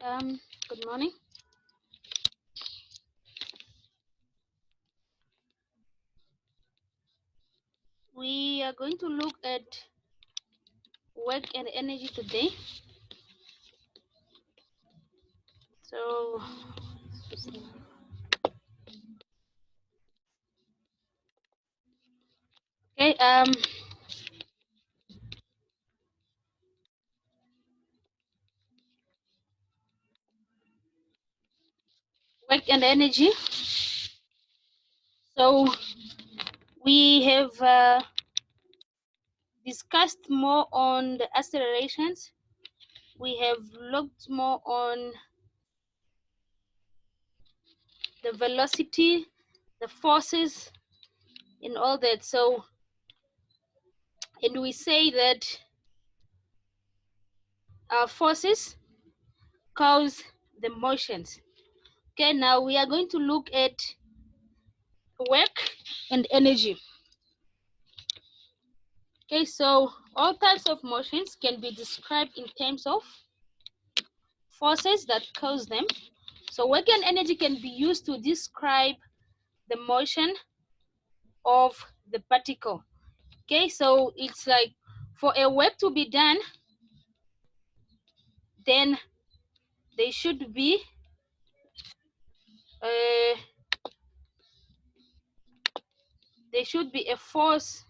Good morning. We are going to look at work and energy today. So, okay, work and energy. So, we have discussed more on the accelerations. We have looked more on the velocity, the forces, and all that. So, and we say that forces cause the motions. Okay, now we are going to look at work and energy. Okay, so all types of motions can be described in terms of forces that cause them. So work and energy can be used to describe the motion of the particle. Okay, so it's like for a work to be done, then there should be a force.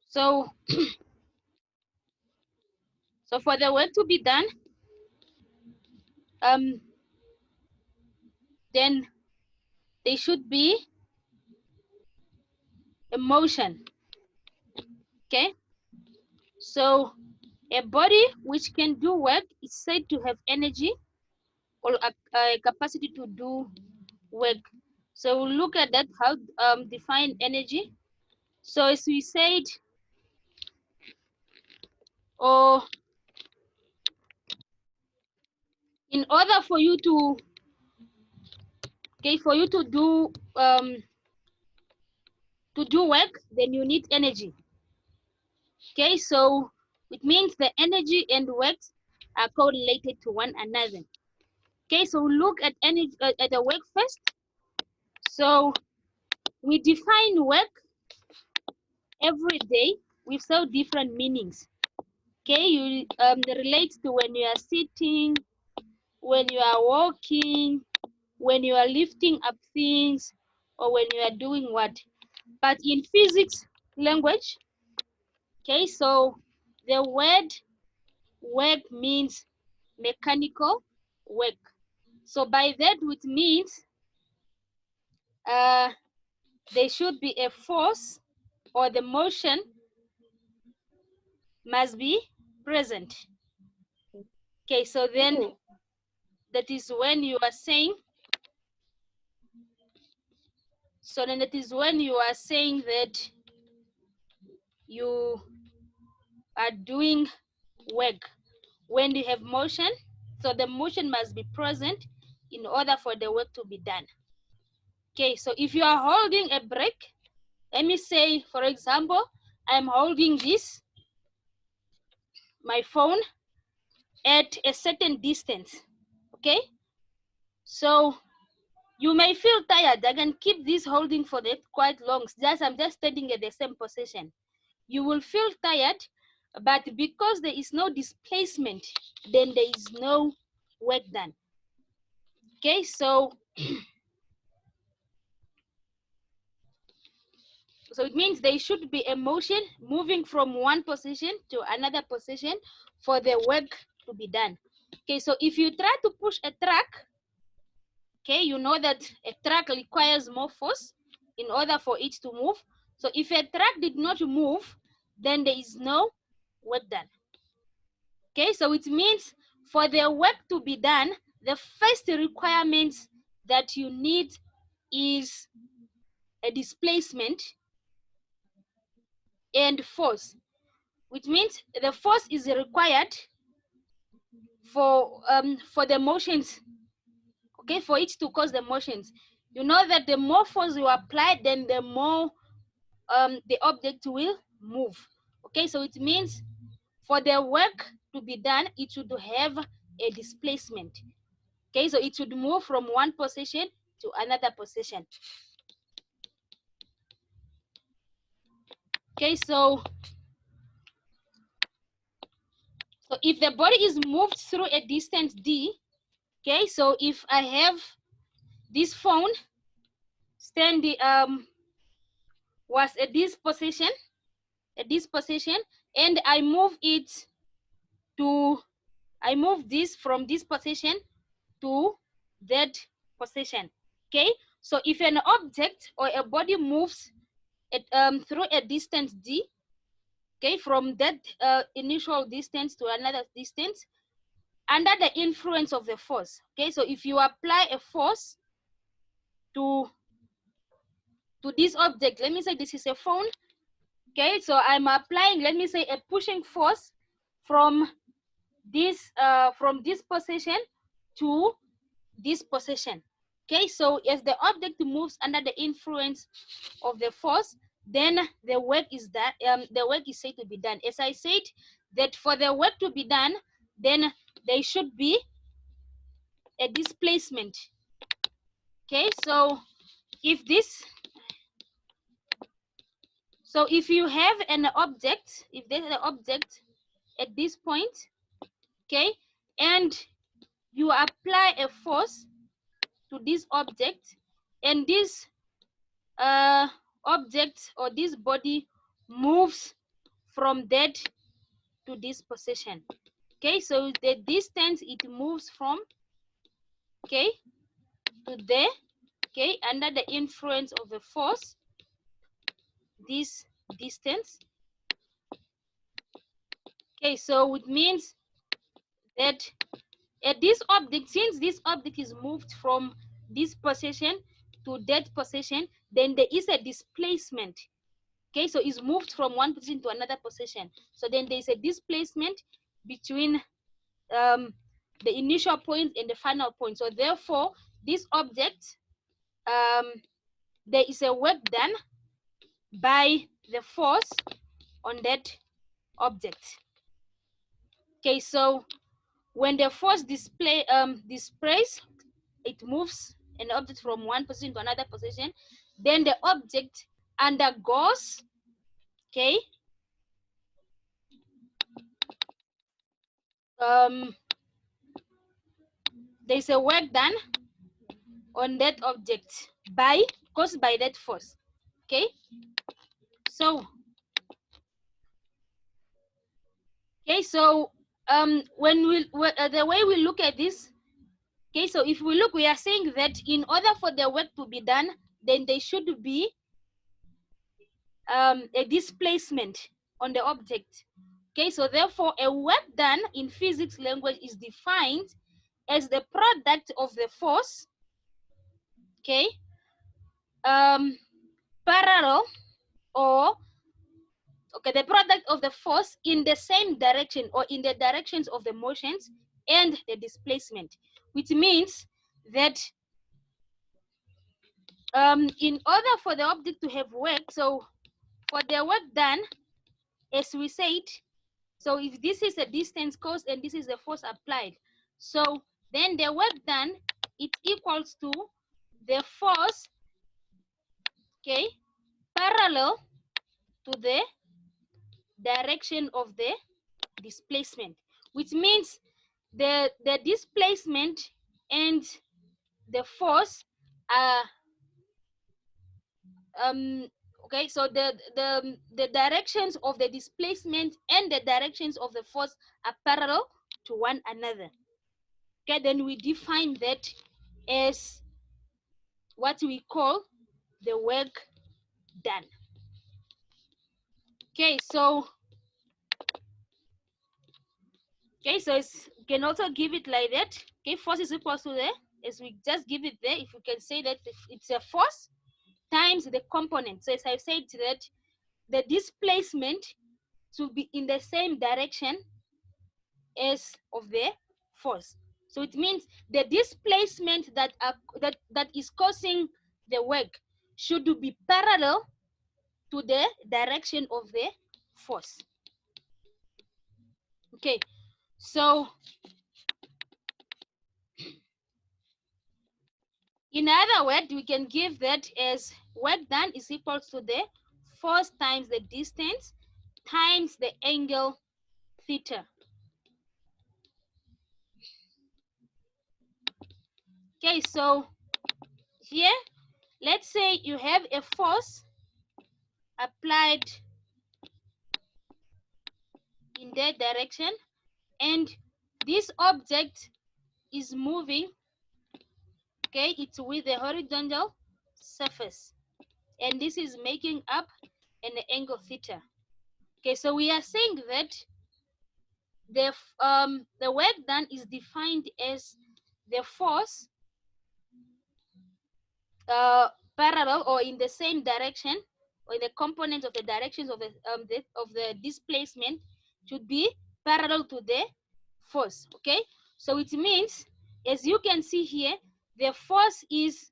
So so for the work to be done, then there should be a motion. Okay, so a body which can do work is said to have energy or a capacity to do work. So we'll look at that, how define energy. So as we said, or in order for you to do work, then you need energy. Okay, so it means the energy and work are correlated to one another. Okay, so we'll look at energy at the work first. So we define work every day with so different meanings. Okay, you relates to when you are sitting, when you are walking, when you are lifting up things, or when you are doing what. But in physics language, okay, so the word work means mechanical work. So by that, it means there should be a force, or the motion must be present. Okay, so then that is when you are saying, that you are doing work. When you have motion, so the motion must be present in order for the work to be done. Okay, so if you are holding a brake, let me say, for example, I'm holding this, my phone, at a certain distance. Okay, so you may feel tired. I can keep this holding for that quite long. I'm just standing at the same position. You will feel tired, but because there is no displacement, then there is no work done. Okay, so it means there should be a motion moving from one position to another position for the work to be done. Okay, so if you try to push a truck, okay, you know that a truck requires more force in order for it to move. So if a truck did not move, then there is no work done. Okay, so it means for the work to be done, the first requirement that you need is a displacement and force. which means the force is required for the motions, okay, for it to cause the motions. You know that the more force you apply, then the more the object will move. Okay, so it means for the work to be done, it should have a displacement. Okay, so it should move from one position to another position. Okay, so if the body is moved through a distance d, okay, so if I have this phone standing was at this position, and I move this from this position to that position. Okay, so if an object or a body moves through a distance d, okay, from that initial distance to another distance, under the influence of the force. Okay, so if you apply a force to this object, let me say this is a phone. Okay, so I'm applying, let me say, a pushing force from this position to this position. Okay, so as the object moves under the influence of the force, then the work is that the work is said to be done. As I said, that for the work to be done, then there should be a displacement. Okay, so if you have an object, if there's an object at this point, okay, and you apply a force to this object, and this object or this body moves from that to this position. Okay, so the distance it moves from, okay, to there, okay, under the influence of the force, this distance. Okay, so it means that at this object, since this object is moved from this position to that position, then there is a displacement. Okay, so it's moved from one position to another position. So then there is a displacement between the initial point and the final point. So therefore, this object, there is a work done by the force on that object. Okay, so when the force displays, it moves an object from one position to another position, then the object undergoes, okay, there's a work done on that object caused by that force. Okay, so when the way we look at this, okay, so if we look, we are saying that in order for the work to be done, then there should be a displacement on the object. Okay, so therefore a work done in physics language is defined as the product of the force, okay, parallel or the product of the force in the same direction or in the directions of the motions and the displacement, which means that in order for the object to have work, so for the work done, as we said, so if this is a distance caused and this is the force applied, so then the work done, it equals to the force, okay, parallel to the direction of the displacement, which means the displacement and the force are okay, so the directions of the displacement and the directions of the force are parallel to one another. Okay, then we define that as what we call the work done. Okay, so we can also give it like that. Okay, force is equal to there, as we just give it there. If you can say that it's a force times the component. So as I said, that the displacement to be in the same direction as of the force. So it means the displacement that is causing the work should be parallel to the direction of the force. Okay, so in other words, we can give that as work done is equals to the force times the distance times the angle theta. Okay, so here, let's say you have a force applied in that direction, and this object is moving, okay, it's with the horizontal surface, and this is making up an angle theta. Okay, so we are saying that the work done is defined as the force parallel or in the same direction, or the components of the directions of the displacement should be parallel to the force. Okay, so it means, as you can see here, the force is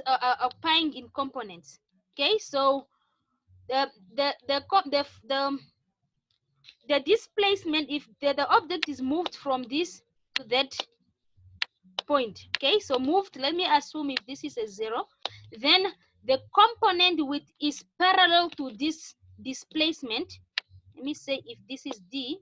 occupying in components. Okay, so the displacement, if the object is moved from this to that point, okay, so moved, let me assume if this is a 0, then the component width is parallel to this displacement. Let me say if this is D.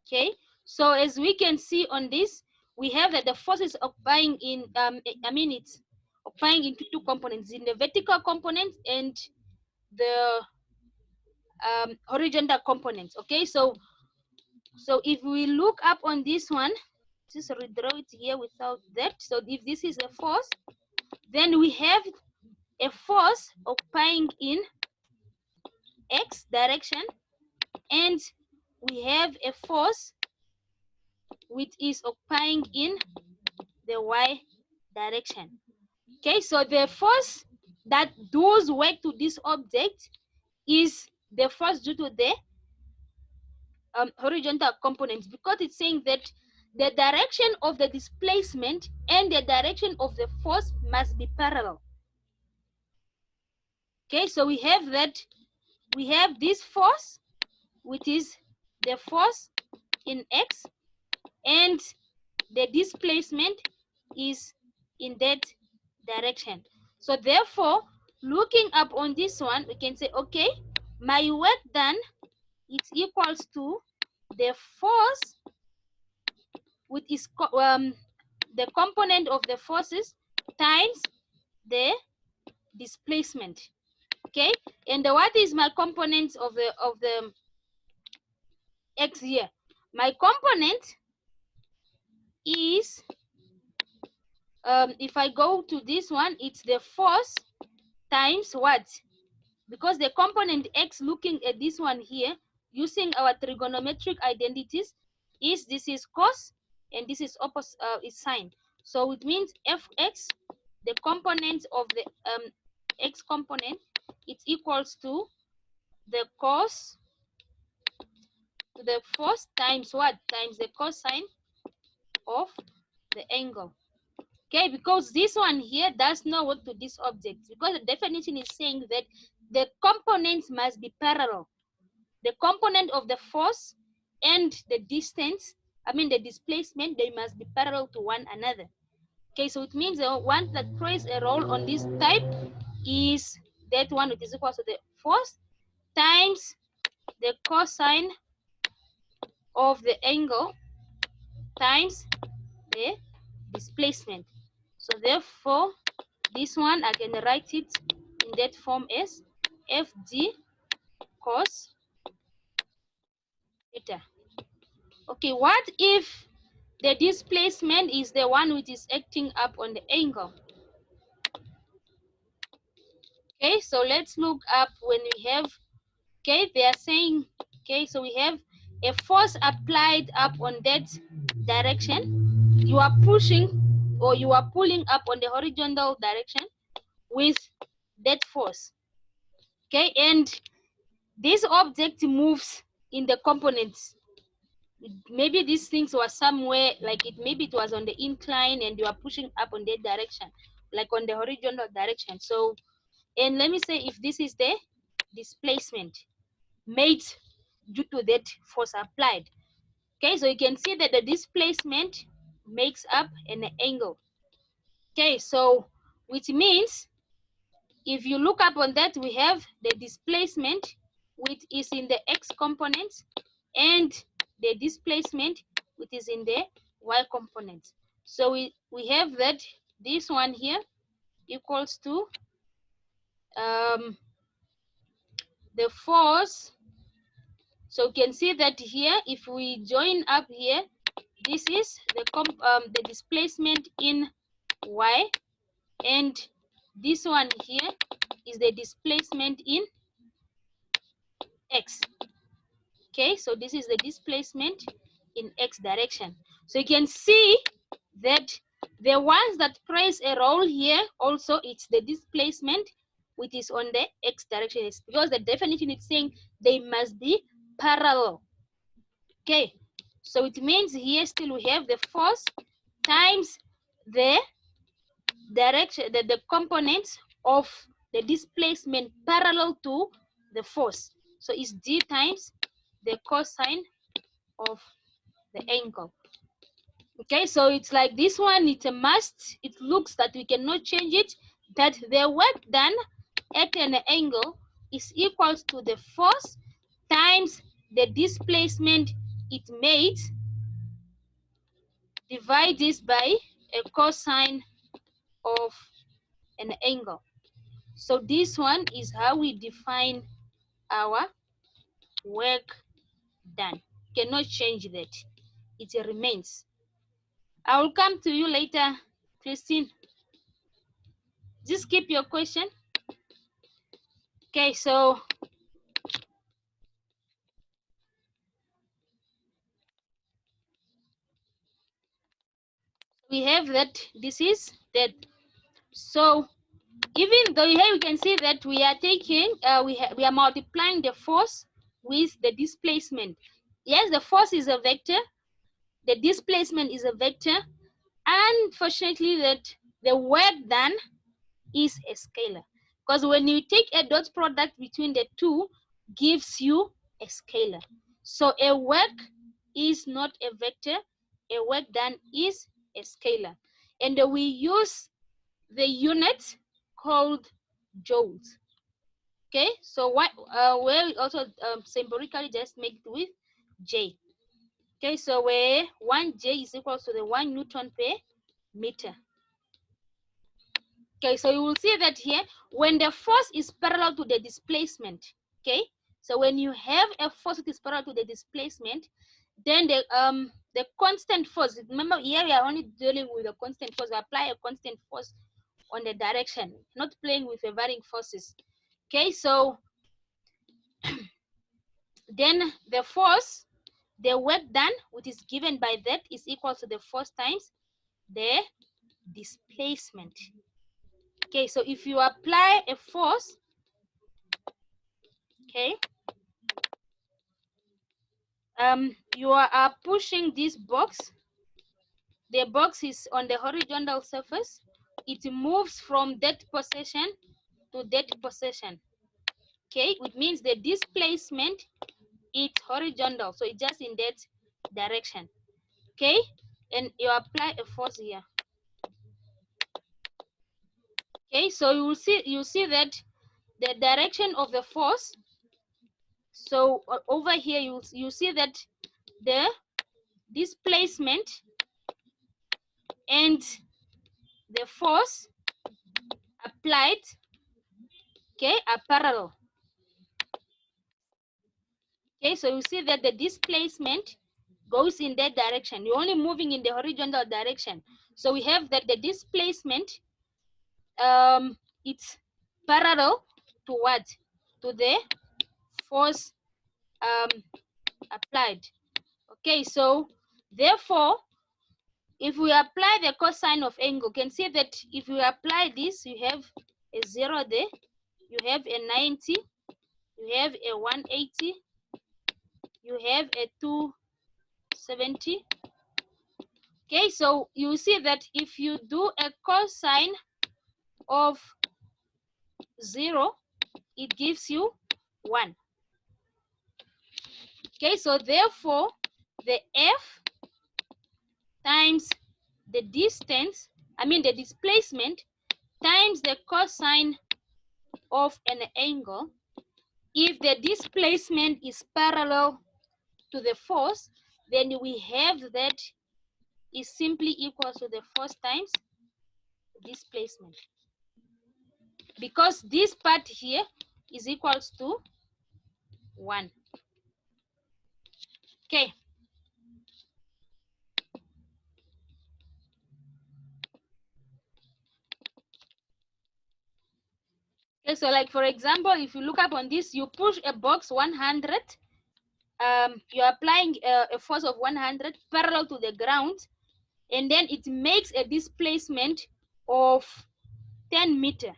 Okay, so as we can see on this, we have that the force is occupying in it's occupying into two components, in the vertical component and the horizontal components. Okay, so if we look up on this one, just redraw it here without that. So if this is a force, then we have a force occupying in X direction, and we have a force which is occupying in the Y direction. Okay, so the force that does work to this object is the force due to the horizontal components, because it's saying that the direction of the displacement and the direction of the force must be parallel. Okay, so we have that, we have this force, which is the force in X, and the displacement is in that direction. So therefore, looking up on this one, we can say, okay, my work done is equals to the force, which is the component of the forces times the displacement. Okay, and what is my components of the X here? My component is if I go to this one, it's the force times what? Because the component X, looking at this one here, using our trigonometric identities, is this is cos and this is opposite is sine. So it means Fx, the component of the X component, it's equals to the cos to the force times what? Times the cosine of the angle. Okay, because this one here does not work to this object, because the definition is saying that the components must be parallel. The component of the force and the distance, the displacement, they must be parallel to one another. Okay, so it means the one that plays a role on this type is that one, which is equal to the force times the cosine of the angle times the displacement. So therefore, this one I can write it in that form as Fg cos theta. Okay, what if the displacement is the one which is acting up on the angle? Okay, so let's look up when we have, okay, they are saying, okay, so we have a force applied up on that direction. You are pushing or you are pulling up on the horizontal direction with that force. Okay, and this object moves in the components. Maybe these things were somewhere, like maybe it was on the incline and you are pushing up on that direction, like on the horizontal direction. So, and let me say if this is the displacement made due to that force applied. Okay, so you can see that the displacement makes up an angle. Okay, so which means if you look up on that, we have the displacement which is in the x component and the displacement which is in the y component. So we have that this one here equals to the force. So you can see that here, if we join up here, this is the displacement in y, and this one here is the displacement in x. Okay, so this is the displacement in x direction. So you can see that the ones that plays a role here also, it's the displacement which is on the x direction. It's because the definition is saying they must be parallel. Okay, so it means here still we have the force times the direction, the components of the displacement parallel to the force. So it's d times the cosine of the angle. Okay, so it's like this one, it's a must. It looks that we cannot change it, that the work done at an angle is equal to the force times the displacement it made, divide this by a cosine of an angle. So this one is how we define our work done. Cannot change that. It remains. I will come to you later, Christine. Just keep your question. Okay, so we have that this is that. So even though here we can see that we are taking, we are multiplying the force with the displacement. Yes, the force is a vector, the displacement is a vector. Unfortunately, that the work done is a scalar, because when you take a dot product between the two, gives you a scalar. So a work is not a vector, a work done is a scalar, and we use the unit called joules. Okay, so what where we also symbolically just make it with J. Okay, so where 1 J is equal to the 1 Newton per meter. Okay, so you will see that here, when the force is parallel to the displacement, okay, so when you have a force that is parallel to the displacement, then the constant force, remember here we are only dealing with a constant force, we apply a constant force on the direction, not playing with the varying forces. Okay, so then the force, the work done, which is given by that, is equal to the force times the displacement. Okay, so if you apply a force, okay, you are pushing this box. The box is on the horizontal surface. It moves from that position to that position. Okay, which means the displacement is horizontal, so it's just in that direction. Okay, and you apply a force here. Okay, so you see that the direction of the force. So over here you see that the displacement and the force applied, okay, are parallel. Okay, so you see that the displacement goes in that direction. You're only moving in the horizontal direction. So we have that the displacement, it's parallel to what? To the force applied. Okay, so therefore, if we apply the cosine of angle, you can see that if we apply this, you have a 0 there, you have a 90, you have a 180, you have a 270. Okay, so you see that if you do a cosine of 0, it gives you 1. Okay, so therefore the f times the distance, the displacement, times the cosine of an angle, if the displacement is parallel to the force, then we have that is simply equal to the force times displacement, because this part here is equals to 1. Okay. Okay, so like for example, if you look up on this, you push a box 100, you're applying a force of 100 parallel to the ground, and then it makes a displacement of 10 meter.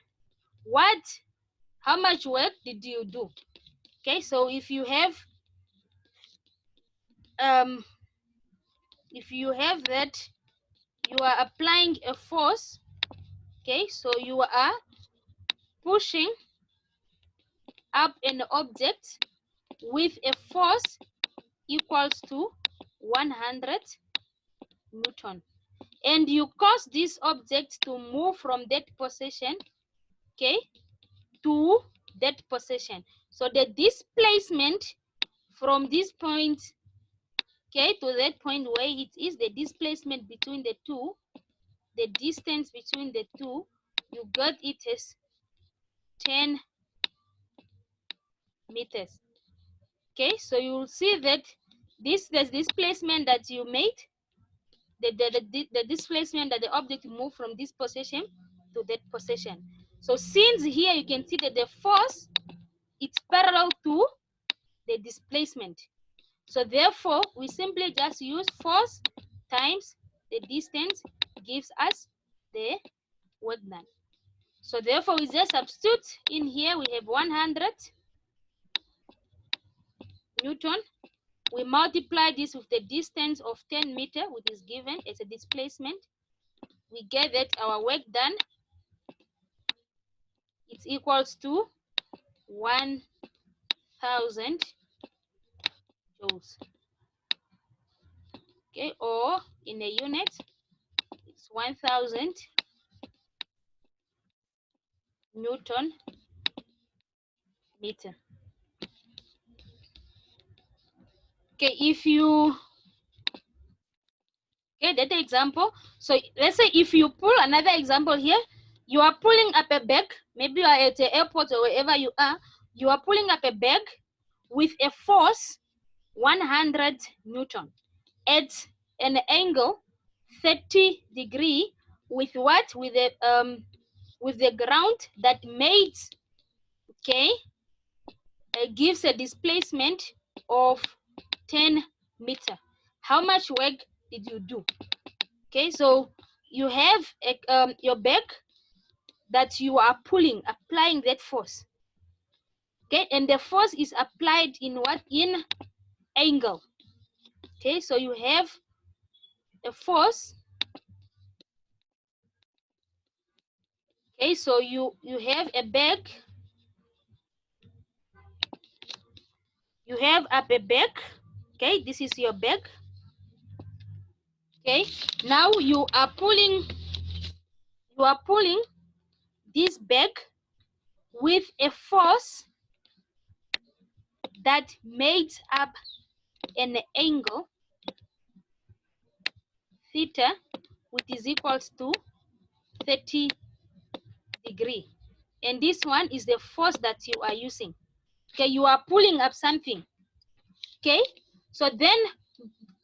How much work did you do? Okay, so if you have that, you are applying a force. Okay, so you are pushing up an object with a force equals to 100 Newton, and you cause this object to move from that position, okay, to that position. So the displacement from this point, okay, to that point where it is, the displacement between the two, the distance between the two, you got it as 10 meters. Okay, so you will see that the displacement that you made, the displacement that the object moved from this position to that position. So since here you can see that the force, it's parallel to the displacement. So therefore, we simply just use force times the distance gives us the work done. So therefore, we just substitute in here. We have 100 Newton. We multiply this with the distance of 10 meter, which is given as a displacement. We get that our work done, it's equals to 1000 joules. Okay, or in a unit, it's 1000 Newton meter. Okay, that example. So let's say if you pull another example here, you are pulling up a bag, maybe you are at the airport or wherever you are pulling up a bag with a force 100 Newton at an angle 30 degree with what? With the ground that made, okay, gives a displacement of 10 meter. How much work did you do? Okay, so you have your bag that you are pulling, applying that force. Okay, and the force is applied in what? In angle. Okay, so you have a force. Okay, so you have a bag. You have up a bag. Okay, this is your bag. Okay, now you are pulling this bag with a force that makes up an angle theta, which is equals to 30 degree, and this one is the force that you are using. Okay, you are pulling up something. Okay, so then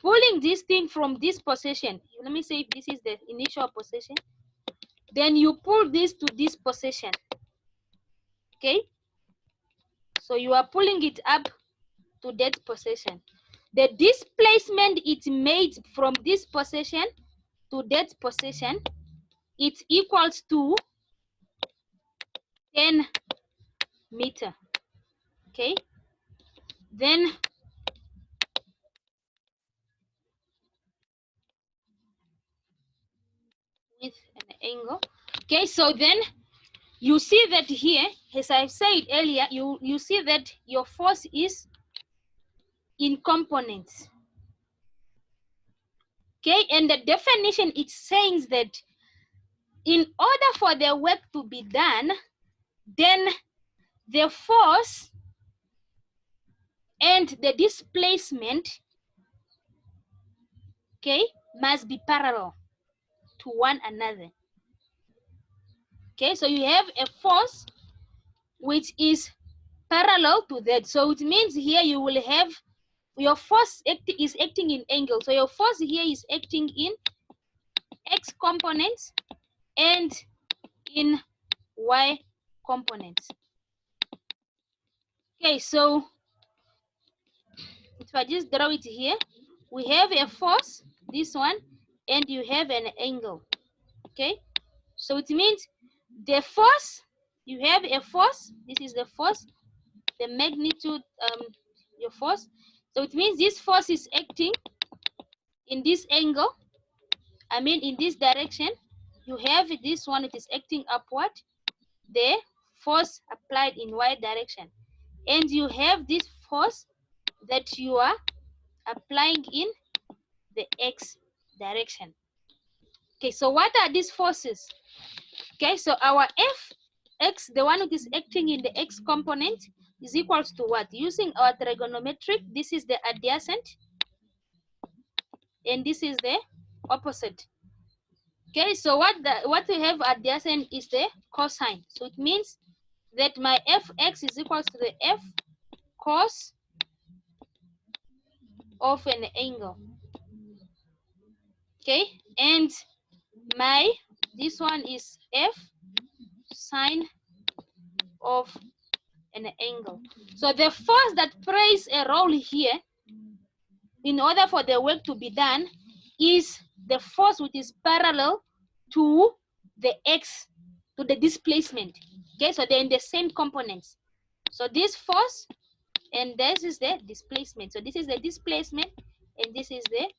pulling this thing from this position, let me say if this is the initial position, then you pull this to this position. Okay, so you are pulling it up to that position. The displacement it made from this position to that position, it equals to 10 meter. Okay, then with an angle. Okay, so then you see that here, as I've said earlier, you see that your force is in components. Okay, and the definition, it says that in order for the work to be done, then the force and the displacement, okay, must be parallel to one another. Okay, so you have a force which is parallel to that. So it means here you will have your force is acting in angle. So your force here is acting in x components and in y components. Okay, so if I just draw it here, we have a force, this one, and you have an angle. Okay, so it means the force, you have a force, this is the force, the magnitude, your force. So it means this force is acting in this angle, I mean in this direction. You have this one, it is acting upward, the force applied in y direction, and you have this force that you are applying in the x direction. Okay, so what are these forces? Okay, so our Fx, the one that is acting in the x component, is equals to what? Using our trigonometric, this is the adjacent and this is the opposite. Okay, so what we have adjacent is the cosine. So it means that my Fx is equals to the F cos of an angle. Okay, and my this one is F sine of an angle. So the force that plays a role here in order for the work to be done is the force which is parallel to the x, to the displacement. Okay, so they're in the same components. So this force and this is the displacement. So this is the displacement and this is the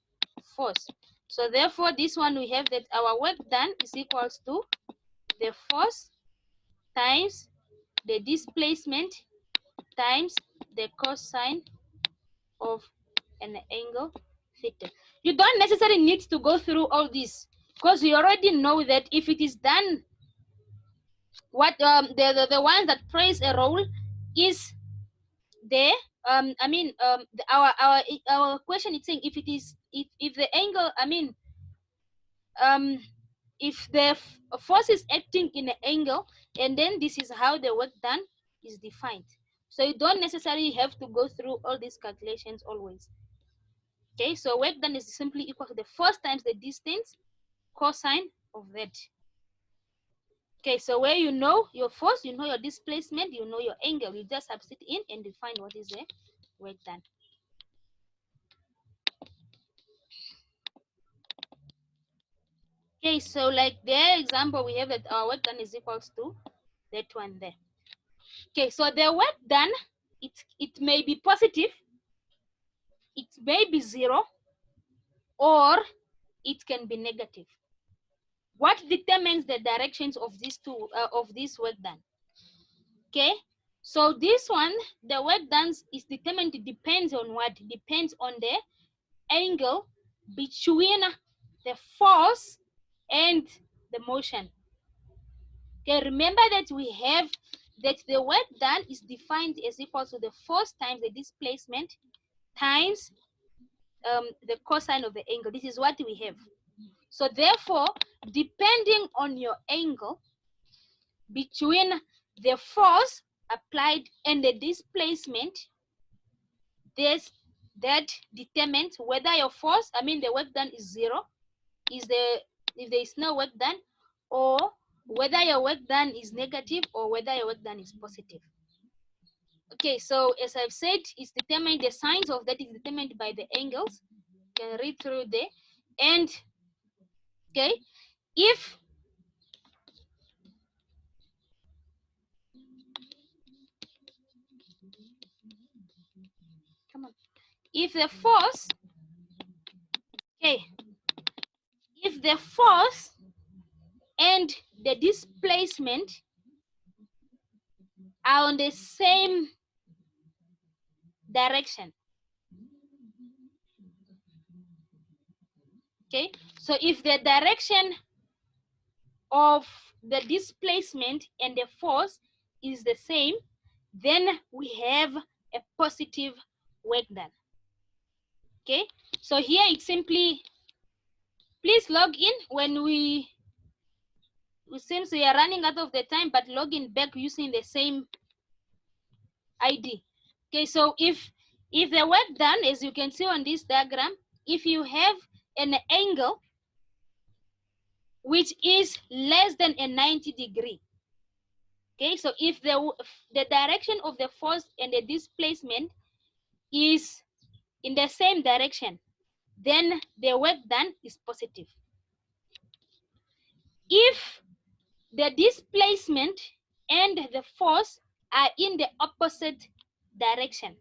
force. So therefore this one we have that our work done is equals to the force times the displacement times the cosine of an angle theta. You don't necessarily need to go through all this because you already know that if it is done, what the ones that plays a role is the our question is saying if it is if the angle, if the force is acting in an angle, and then this is how the work done is defined. So you don't necessarily have to go through all these calculations always. Okay, so work done is simply equal to the force times the distance cosine of that. Okay, so where you know your force, you know your displacement, you know your angle, you just substitute in and define what is the work done. Okay, so like the example we have that our work done is equals to that one there. Okay, so the work done, it may be positive, it may be 0, or it can be negative. What determines the directions of these two of this work done? Okay, so this one, the work done is determined, it depends on what? It depends on the angle between the force and the motion. Okay, remember that we have that the work done is defined as equal to the force times the displacement times the cosine of the angle. This is what we have. So therefore, depending on your angle between the force applied and the displacement, that determines whether your force, the work done is 0, if there is no work done, or whether your work done is negative or whether your work done is positive. Okay, so as I've said, it's determined, the signs of that is determined by the angles. You can read through there. And okay, if if the force, okay, if the force and the displacement are on the same direction, okay, so if the direction of the displacement and the force is the same, then we have a positive work done. Okay, so here it's simply, please log in when since we are running out of the time, but log in back using the same ID. Okay, so if the work done, as you can see on this diagram, if you have an angle which is less than a 90-degree, okay, so if the direction of the force and the displacement is in the same direction, then the work done is positive. If the displacement and the force are in the opposite direction,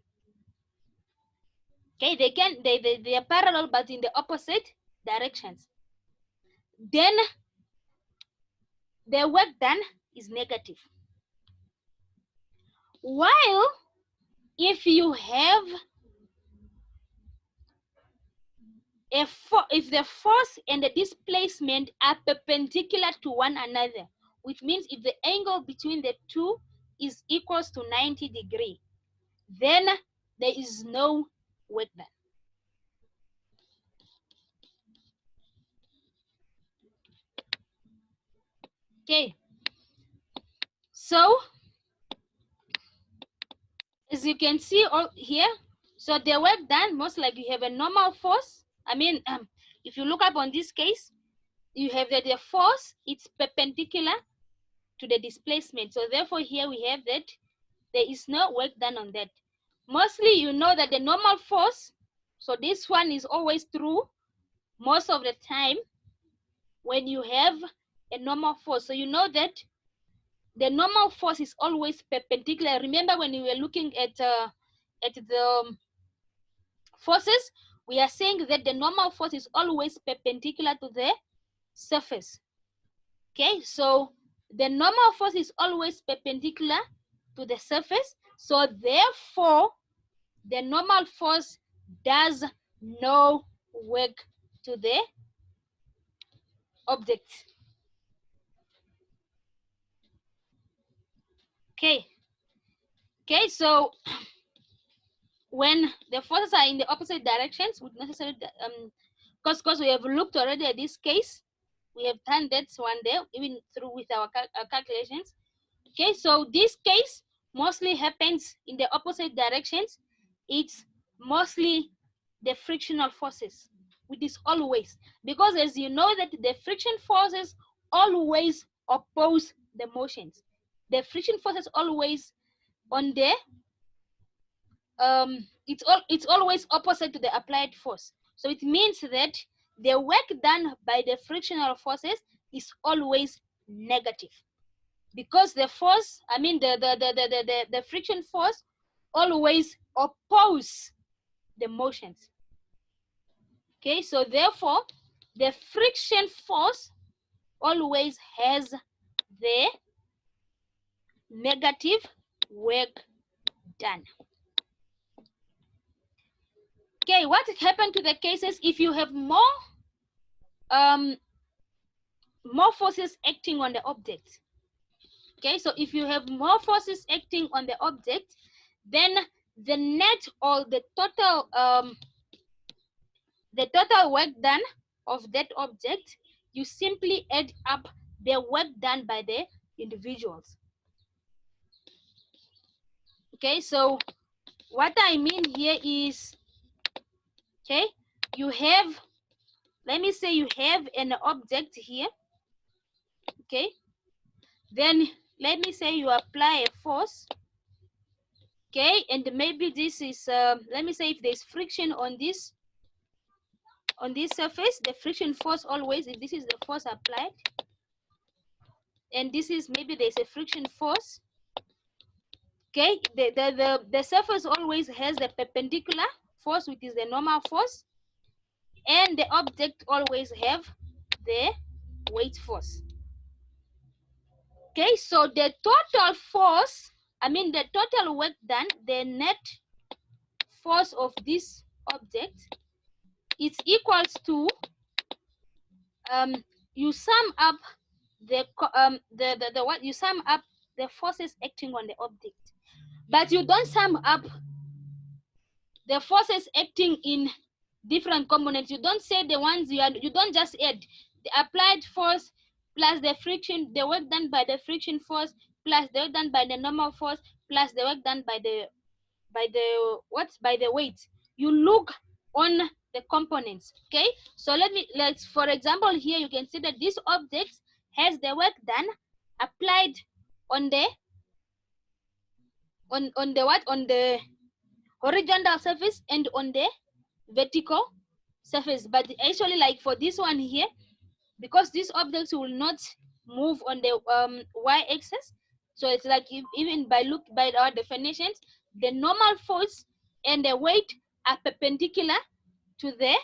okay, they are parallel but in the opposite directions, then the work done is negative. While if you have if the force and the displacement are perpendicular to one another, which means if the angle between the two is equals to 90 degrees, then there is no work done. Okay, so as you can see all here, so the work done, most likely you have a normal force. I mean, if you look up on this case, you have that the force, it's perpendicular to the displacement. So therefore here we have that there is no work done on that. Mostly you know that the normal force, so this one is always true most of the time when you have a normal force. So you know that the normal force is always perpendicular. Remember when we were looking at the forces, we are saying that the normal force is always perpendicular to the surface. Okay, so the normal force is always perpendicular to the surface. So therefore, the normal force does no work to the object. Okay. Okay, so when the forces are in the opposite directions, would necessarily because we have looked already at this case, we have done that one there, even through with our calculations. Okay, so this case mostly happens in the opposite directions. It's mostly the frictional forces, which is always, because as you know that the friction forces always oppose the motions. The friction forces always on the it's always opposite to the applied force. So it means that the work done by the frictional forces is always negative, because the force, I mean the friction force always oppose the motions. Okay, so therefore the friction force always has the negative work done. Okay, what happened to the cases if you have more forces acting on the object? Okay, so if you have more forces acting on the object, then the net or the total work done of that object, you simply add up the work done by the individuals. Okay, so what I mean here is, okay, you have, let me say you have an object here, okay, then let me say you apply a force, okay, and maybe this is let me say if there's friction on this surface, the friction force always, if this is the force applied, and this is maybe there's a friction force, okay, the surface always has the perpendicular force, which is the normal force, and the object always have the weight force. Okay, so the total force, the total work done, the net force of this object is equals to, you sum up you sum up the forces acting on the object, but you don't sum up the forces acting in different components. You don't say the ones you don't just add the applied force plus the friction, the work done by the friction force, plus the work done by the normal force, plus the work done by the weight. You look on the components. Okay, so let's for example here you can see that this object has the work done applied on the horizontal surface and on the vertical surface. But actually, like for this one here, because these objects will not move on the y-axis, so it's like even by our definitions, the normal force and the weight are perpendicular to the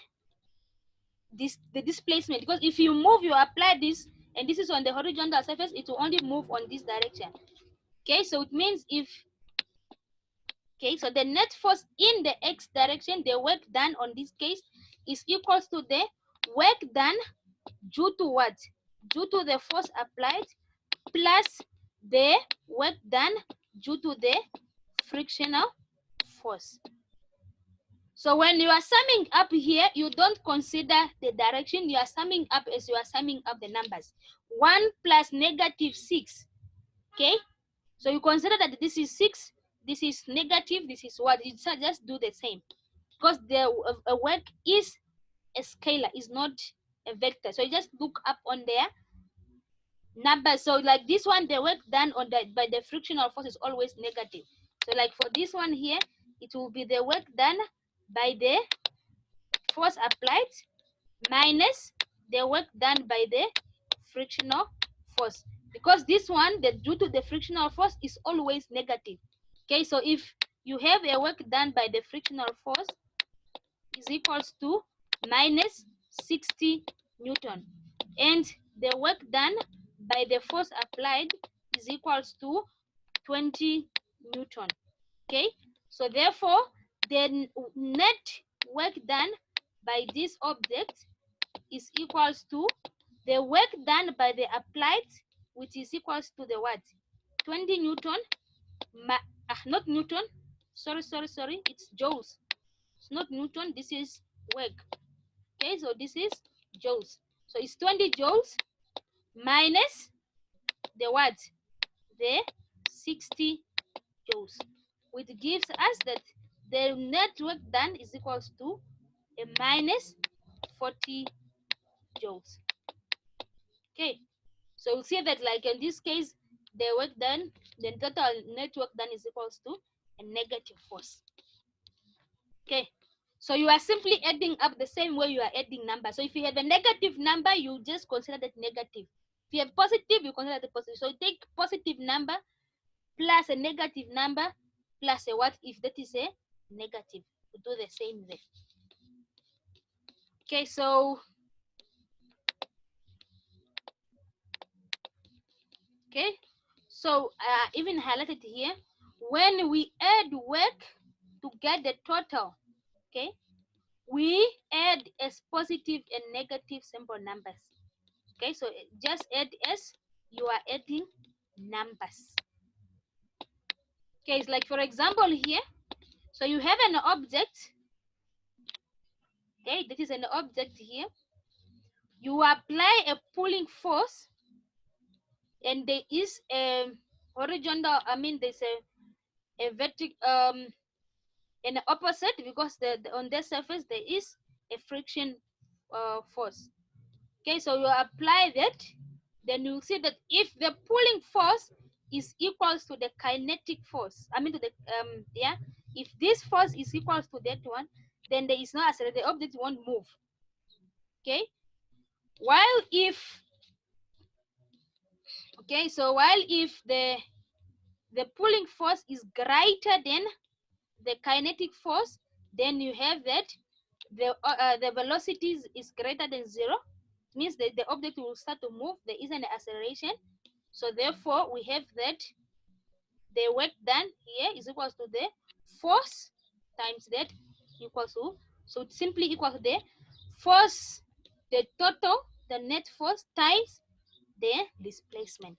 displacement. Because if you move, you apply this, and this is on the horizontal surface, it will only move on this direction. Okay, so it means so the net force in the x direction, the work done on this case, is equals to the work done due to what? Due to the force applied plus the work done due to the frictional force. So when you are summing up here, you don't consider the direction. You are summing up as you are summing up the numbers. 1 plus negative 6. Okay, so you consider that this is 6, this is negative, this is what? You just do the same, because the work is a scalar, is not a vector. So you just look up on their numbers. So like this one, the work done on by the frictional force is always negative. So like for this one here, it will be the work done by the force applied minus the work done by the frictional force, because this one, the due to the frictional force, is always negative. Okay, so if you have a work done by the frictional force is equals to minus 60 Newton, and the work done by the force applied is equals to 20 Newton. Okay, so therefore the net work done by this object is equals to the work done by the applied, which is equals to the what? 20 Newton, not Newton, sorry, it's joules. It's not Newton, this is work. Okay, so this is joules. So it's 20 joules minus the what? The 60 joules, which gives us that the net work done is equals to a minus 40 joules. Okay, so we'll see that like in this case, the work done, the total net work done is equals to a negative force. Okay, so you are simply adding up the same way you are adding numbers. So if you have a negative number, you just consider that negative. If you have positive, you consider the positive. So you take positive number plus a negative number plus a what if that is a negative. You do the same there. Okay, so even highlighted here, when we add work to get the total, okay, we add as positive and negative simple numbers. Okay, so just add as you are adding numbers. Okay, it's like for example here, so you have an object. Okay, this is an object here. You apply a pulling force, and there is a horizontal, there's a vertical an opposite, because on the surface there is a friction force. Okay, so you apply that, then you see that if the pulling force is equals to the kinetic force, to the if this force is equals to that one, then there is no acceleration, the object won't move. Okay, while if the pulling force is greater than the kinetic force, then you have that the velocity is greater than 0. It means that the object will start to move. There is an acceleration. So therefore, we have that the work done here is equals to the force times that equals to, so it simply equals to the force, the total, the net force times the displacement.